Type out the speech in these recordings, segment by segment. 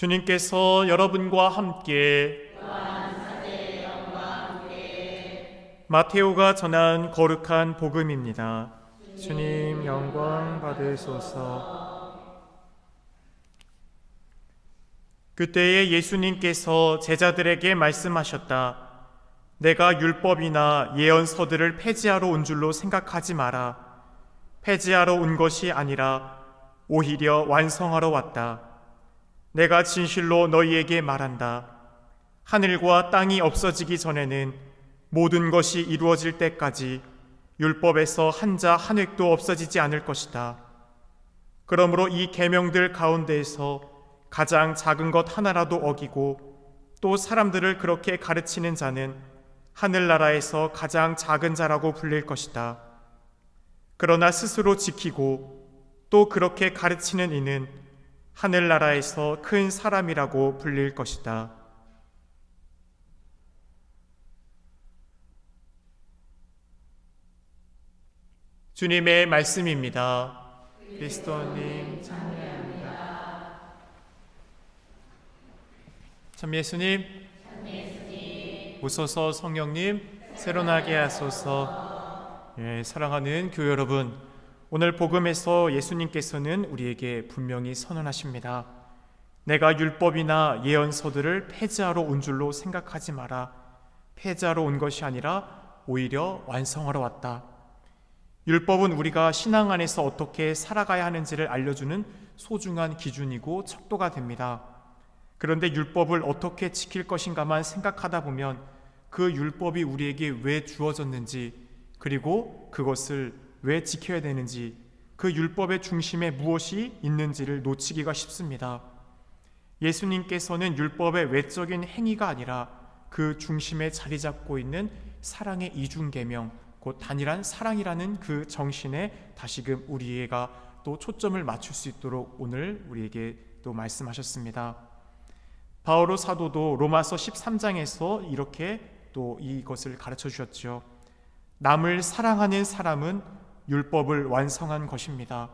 주님께서 여러분과 함께 마테오가 전한 거룩한 복음입니다. 주님 영광 받으소서. 그때에 예수님께서 제자들에게 말씀하셨다. 내가 율법이나 예언서들을 폐지하러 온 줄로 생각하지 마라. 폐지하러 온 것이 아니라 오히려 완성하러 왔다. 내가 진실로 너희에게 말한다. 하늘과 땅이 없어지기 전에는 모든 것이 이루어질 때까지 율법에서 한자 한 획도 없어지지 않을 것이다. 그러므로 이 계명들 가운데에서 가장 작은 것 하나라도 어기고 또 사람들을 그렇게 가르치는 자는 하늘나라에서 가장 작은 자라고 불릴 것이다. 그러나 스스로 지키고 또 그렇게 가르치는 이는 하늘나라에서 큰 사람이라고 불릴 것이다. 주님의 말씀입니다. 그리스도님 찬미합니다. 참 예수님, 오소서 성령님, 새로나게 하소서. 사랑하는 교회 여러분, 오늘 복음에서 예수님께서는 우리에게 분명히 선언하십니다. 내가 율법이나 예언서들을 폐지하러 온 줄로 생각하지 마라. 폐지하러 온 것이 아니라 오히려 완성하러 왔다. 율법은 우리가 신앙 안에서 어떻게 살아가야 하는지를 알려주는 소중한 기준이고 척도가 됩니다. 그런데 율법을 어떻게 지킬 것인가만 생각하다 보면 그 율법이 우리에게 왜 주어졌는지, 그리고 그것을 왜 지켜야 되는지, 그 율법의 중심에 무엇이 있는지를 놓치기가 쉽습니다. 예수님께서는 율법의 외적인 행위가 아니라 그 중심에 자리 잡고 있는 사랑의 이중계명, 곧 단일한 사랑이라는 그 정신에 다시금 우리가 또 초점을 맞출 수 있도록 오늘 우리에게 또 말씀하셨습니다. 바오로 사도도 로마서 13장에서 이렇게 또 이것을 가르쳐 주셨죠. 남을 사랑하는 사람은 율법을 완성한 것입니다.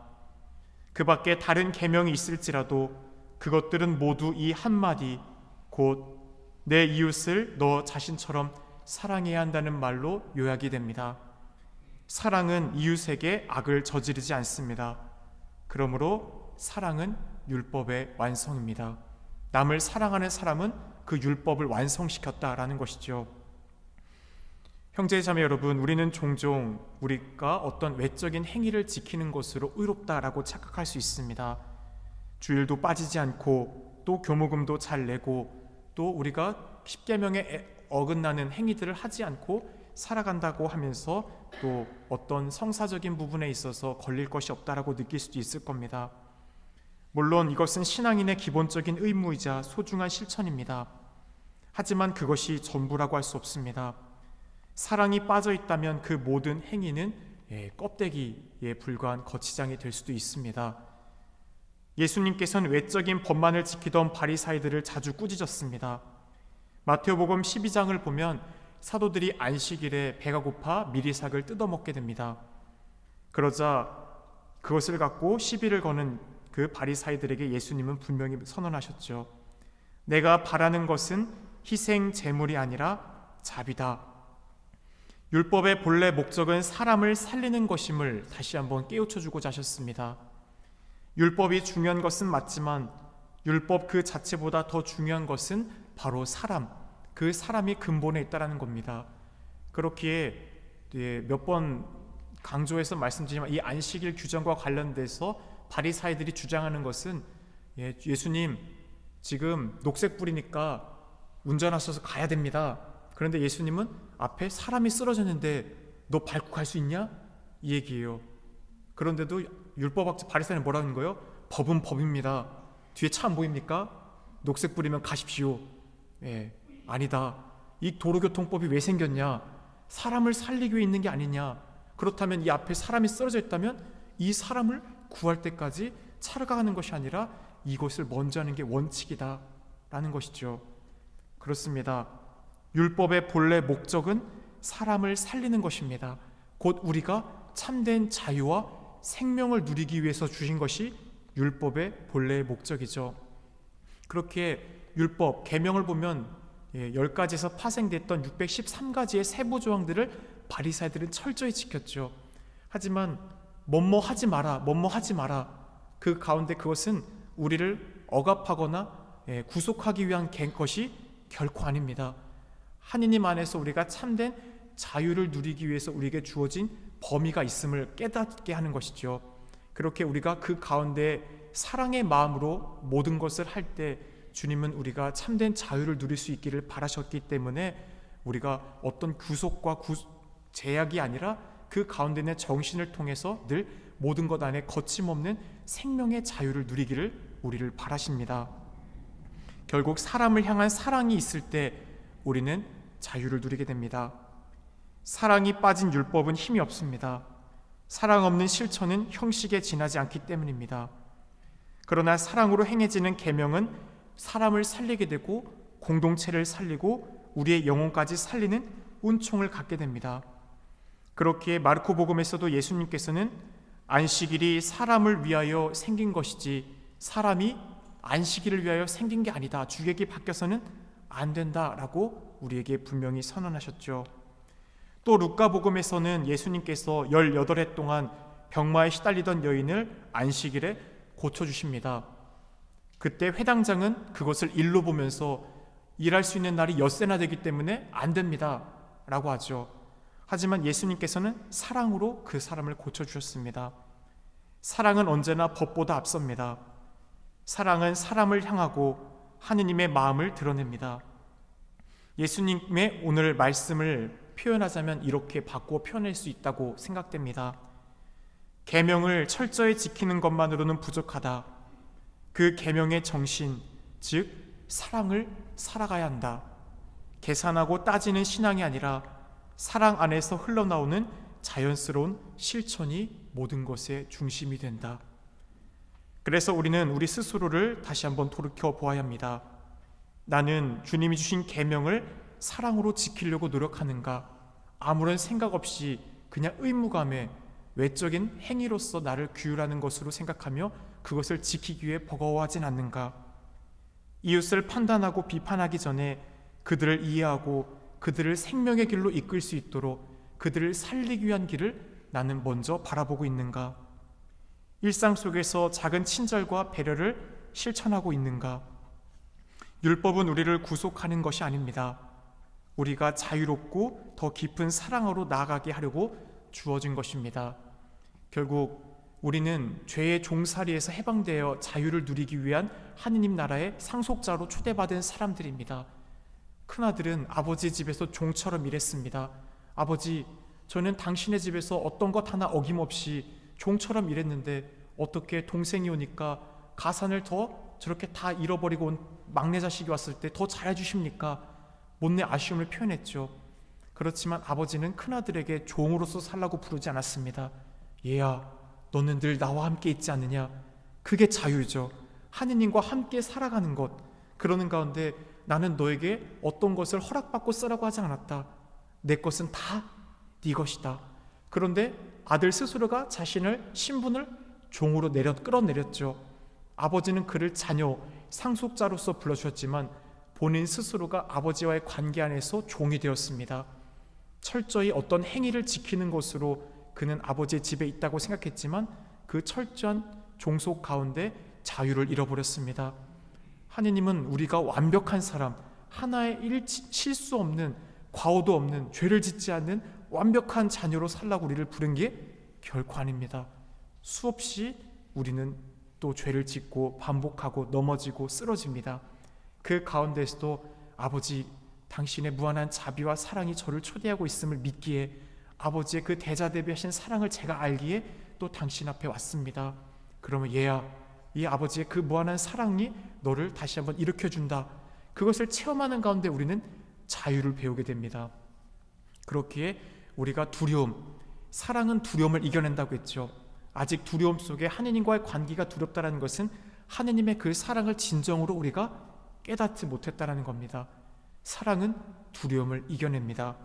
그 밖에 다른 계명이 있을지라도 그것들은 모두 이 한마디, 곧 내 이웃을 너 자신처럼 사랑해야 한다는 말로 요약이 됩니다. 사랑은 이웃에게 악을 저지르지 않습니다. 그러므로 사랑은 율법의 완성입니다. 남을 사랑하는 사람은 그 율법을 완성시켰다라는 것이죠. 형제자매 여러분, 우리는 종종 우리가 어떤 외적인 행위를 지키는 것으로 의롭다라고 착각할 수 있습니다. 주일도 빠지지 않고 또 교무금도 잘 내고 또 우리가 십계명에 어긋나는 행위들을 하지 않고 살아간다고 하면서 또 어떤 성사적인 부분에 있어서 걸릴 것이 없다라고 느낄 수도 있을 겁니다. 물론 이것은 신앙인의 기본적인 의무이자 소중한 실천입니다. 하지만 그것이 전부라고 할 수 없습니다. 사랑이 빠져 있다면 그 모든 행위는 껍데기에 불과한 거치장이 될 수도 있습니다. 예수님께서는 외적인 법만을 지키던 바리사이들을 자주 꾸짖었습니다. 마태복음 12장을 보면 사도들이 안식일에 배가 고파 미리삭을 뜯어먹게 됩니다. 그러자 그것을 갖고 시비를 거는 그 바리사이들에게 예수님은 분명히 선언하셨죠. 내가 바라는 것은 희생 제물이 아니라 자비다. 율법의 본래 목적은 사람을 살리는 것임을 다시 한번 깨우쳐주고자 하셨습니다. 율법이 중요한 것은 맞지만 율법 그 자체보다 더 중요한 것은 바로 사람, 그 사람이 근본에 있다는 겁니다. 그렇기에 몇 번 강조해서 말씀드리지만 이 안식일 규정과 관련돼서 바리사이들이 주장하는 것은 예수님 지금 녹색 불이니까 운전하셔서 가야 됩니다. 그런데 예수님은 앞에 사람이 쓰러졌는데 너 밟고 갈 수 있냐? 이 얘기예요. 그런데도 율법학자 바리새인은 뭐라고 하는 거예요? 법은 법입니다. 뒤에 차 안 보입니까? 녹색 불이면 가십시오. 아니다. 이 도로교통법이 왜 생겼냐? 사람을 살리기 위해 있는 게 아니냐? 그렇다면 이 앞에 사람이 쓰러져 있다면 이 사람을 구할 때까지 차가는 것이 아니라 이것을 먼저 하는 게 원칙이다 라는 것이죠. 그렇습니다. 율법의 본래 목적은 사람을 살리는 것입니다. 곧 우리가 참된 자유와 생명을 누리기 위해서 주신 것이 율법의 본래의 목적이죠. 그렇게 율법, 계명을 보면 10가지에서 파생됐던 613가지의 세부 조항들을 바리새인들은 철저히 지켰죠. 하지만 뭐뭐 하지 마라, 뭐뭐 하지 마라, 그 가운데 그것은 우리를 억압하거나 구속하기 위한 것이 결코 아닙니다. 하느님 안에서 우리가 참된 자유를 누리기 위해서 우리에게 주어진 범위가 있음을 깨닫게 하는 것이죠. 그렇게 우리가 그 가운데 사랑의 마음으로 모든 것을 할 때 주님은 우리가 참된 자유를 누릴 수 있기를 바라셨기 때문에 우리가 어떤 구속과 제약이 아니라 그 가운데 내 정신을 통해서 늘 모든 것 안에 거침없는 생명의 자유를 누리기를 우리를 바라십니다. 결국 사람을 향한 사랑이 있을 때 우리는 자유를 누리게 됩니다. 사랑이 빠진 율법은 힘이 없습니다. 사랑 없는 실천은 형식에 지나지 않기 때문입니다. 그러나 사랑으로 행해지는 계명은 사람을 살리게 되고 공동체를 살리고 우리의 영혼까지 살리는 은총을 갖게 됩니다. 그렇기에 마르코복음에서도 예수님께서는 안식일이 사람을 위하여 생긴 것이지 사람이 안식일을 위하여 생긴 게 아니다, 주객이 바뀌어서는 안 된다라고 우리에게 분명히 선언하셨죠. 또 루카복음에서는 예수님께서 18해 동안 병마에 시달리던 여인을 안식일에 고쳐주십니다. 그때 회당장은 그것을 일로 보면서 일할 수 있는 날이 엿새나 되기 때문에 안 됩니다 라고 하죠. 하지만 예수님께서는 사랑으로 그 사람을 고쳐주셨습니다. 사랑은 언제나 법보다 앞섭니다. 사랑은 사람을 향하고 하느님의 마음을 드러냅니다. 예수님의 오늘 말씀을 표현하자면 이렇게 바꾸어 표현할 수 있다고 생각됩니다. 계명을 철저히 지키는 것만으로는 부족하다. 그 계명의 정신, 즉 사랑을 살아가야 한다. 계산하고 따지는 신앙이 아니라 사랑 안에서 흘러나오는 자연스러운 실천이 모든 것의 중심이 된다. 그래서 우리는 우리 스스로를 다시 한번 돌이켜 보아야 합니다. 나는 주님이 주신 계명을 사랑으로 지키려고 노력하는가? 아무런 생각 없이 그냥 의무감에 외적인 행위로서 나를 규율하는 것으로 생각하며 그것을 지키기 위해 버거워하진 않는가? 이웃을 판단하고 비판하기 전에 그들을 이해하고 그들을 생명의 길로 이끌 수 있도록 그들을 살리기 위한 길을 나는 먼저 바라보고 있는가? 일상 속에서 작은 친절과 배려를 실천하고 있는가? 율법은 우리를 구속하는 것이 아닙니다. 우리가 자유롭고 더 깊은 사랑으로 나아가게 하려고 주어진 것입니다. 결국 우리는 죄의 종살이에서 해방되어 자유를 누리기 위한 하느님 나라의 상속자로 초대받은 사람들입니다. 큰아들은 아버지 집에서 종처럼 일했습니다. 아버지, 저는 당신의 집에서 어떤 것 하나 어김없이 종처럼 일했는데 어떻게 동생이 오니까 가산을 더 저렇게 다 잃어버리고 온 막내 자식이 왔을 때 더 잘해주십니까? 못내 아쉬움을 표현했죠. 그렇지만 아버지는 큰아들에게 종으로서 살라고 부르지 않았습니다. 얘야, 너는 늘 나와 함께 있지 않느냐? 그게 자유죠. 하느님과 함께 살아가는 것. 그러는 가운데 나는 너에게 어떤 것을 허락받고 쓰라고 하지 않았다. 내 것은 다 네 것이다. 그런데 아들 스스로가 자신을 신분을 종으로 끌어내렸죠. 아버지는 그를 자녀, 상속자로서 불러주셨지만 본인 스스로가 아버지와의 관계 안에서 종이 되었습니다. 철저히 어떤 행위를 지키는 것으로 그는 아버지의 집에 있다고 생각했지만 그 철저한 종속 가운데 자유를 잃어버렸습니다. 하느님은 우리가 완벽한 사람, 하나의 실수 없는, 과오도 없는, 죄를 짓지 않는 완벽한 자녀로 살라고 우리를 부른 게 결코 아닙니다. 수없이 우리는 또 죄를 짓고 반복하고 넘어지고 쓰러집니다. 그 가운데서도 아버지, 당신의 무한한 자비와 사랑이 저를 초대하고 있음을 믿기에, 아버지의 그 대자대비하신 사랑을 제가 알기에 또 당신 앞에 왔습니다. 그러면 얘야, 이 아버지의 그 무한한 사랑이 너를 다시 한번 일으켜준다. 그것을 체험하는 가운데 우리는 자유를 배우게 됩니다. 그렇기에 우리가 두려움, 사랑은 두려움을 이겨낸다고 했죠. 아직 두려움 속에 하느님과의 관계가 두렵다는 것은 하느님의 그 사랑을 진정으로 우리가 깨닫지 못했다는 겁니다. 사랑은 두려움을 이겨냅니다.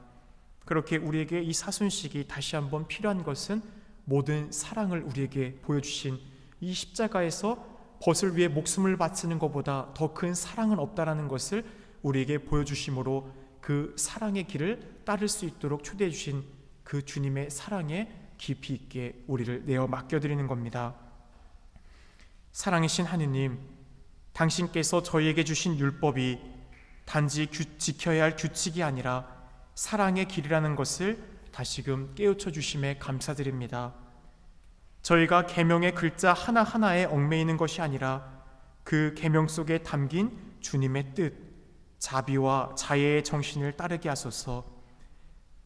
그렇게 우리에게 이 사순식이 다시 한번 필요한 것은 모든 사랑을 우리에게 보여주신 이 십자가에서 벗을 위해 목숨을 바치는 것보다 더 큰 사랑은 없다라는 것을 우리에게 보여주심으로 그 사랑의 길을 따를 수 있도록 초대해 주신 그 주님의 사랑에 깊이 있게 우리를 내어 맡겨드리는 겁니다. 사랑이신 하느님, 당신께서 저희에게 주신 율법이 단지 지켜야 할 규칙이 아니라 사랑의 길이라는 것을 다시금 깨우쳐 주심에 감사드립니다. 저희가 계명의 글자 하나하나에 얽매이는 것이 아니라 그 계명 속에 담긴 주님의 뜻, 자비와 자애의 정신을 따르게 하소서.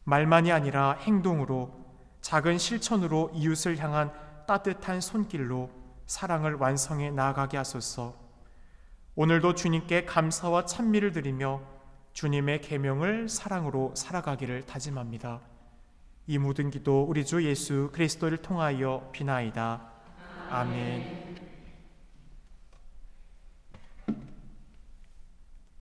말만이 아니라 행동으로, 작은 실천으로 이웃을 향한 따뜻한 손길로 사랑을 완성해 나아가게 하소서. 오늘도 주님께 감사와 찬미를 드리며 주님의 계명을 사랑으로 살아가기를 다짐합니다. 이 모든 기도 우리 주 예수 그리스도를 통하여 비나이다. 아멘.